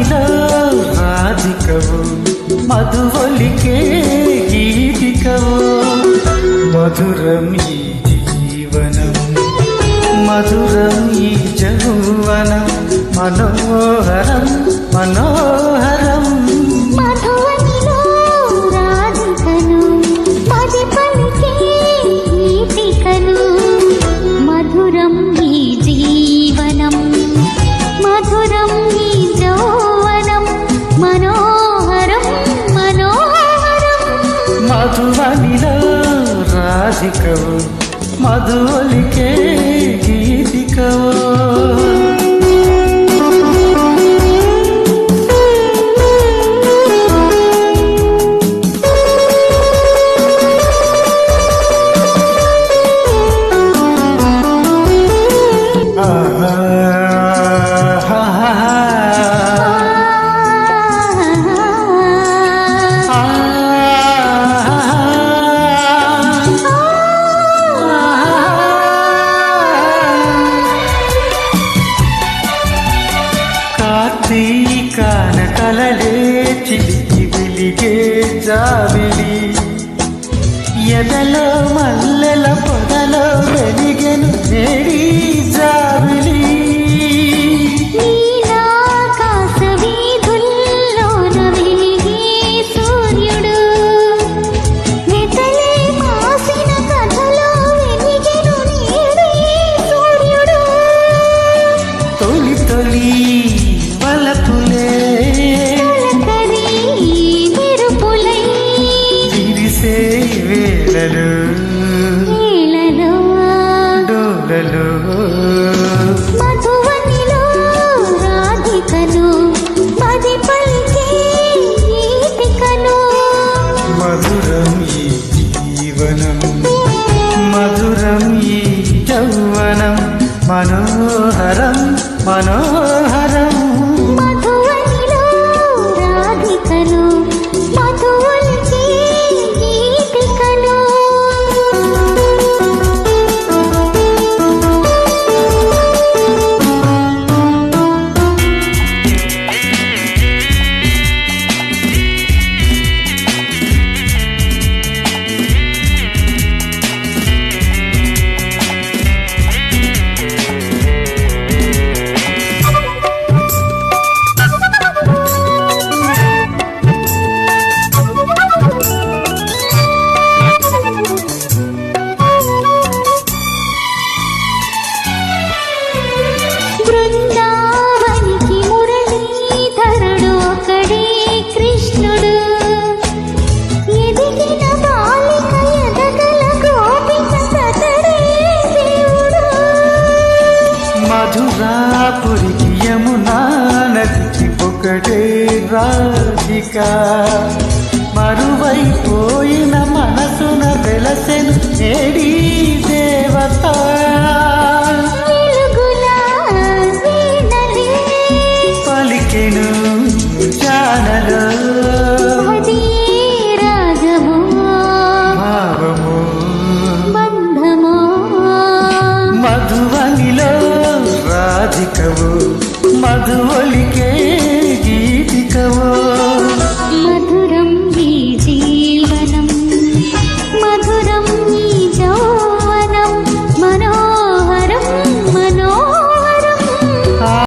మధువనిలో రాధికవు మధువలికే గీతికవు మధురం ఈ జీవనం మధురం ఈ జౌవనం మనోహరం మనోహరం మధువనిలో రాధికను మది పలికే గీతికను మధురం ఈ జీవనం మధురం ఈ యౌవనం మనోహరం మనోహరం మధువనిలో రాధికవు మధువలికే గీతికవు కార్తీకాన కలలే చిలికి వెలిగే జావిలి ఎదలో మల్లెల పొదలో వెలిగెను నేడి జావిలి నీలాకాశ వీధుల్లోన వెలిగే సూర్యుడు వెతలే మాసిన కథలో వెలిగెను నేడి సూర్యుడు తొలి తొలి వలపులే తొలకరి మెరుపులై విరిసే వేళలు నీలలో డోలలో మధువనిలో రాధికను మది పలికే గీతికను మధురం ఈ జీవనం మధురం ఈ యౌవనం మనోహరం మనోహరం మధువనిలో రాధికను మధువలికే గీతికను బృందావనికి మురళీధరుడు ఒకడే కృష్ణుడు ఎదిగిన బాలిక ఎదగల గోపిక సతడే దేవుడు మధురాపురికి యమునా నదికి ఒకటే రాధిక మరువైపోయిన మనసున వెలసెను ఏడీ దేవత వెలుగుల వీణలే పలికెను జానలో అది రాగము భావము బంధము మధువనిలో రాధికవు మధువలికే గీతికవు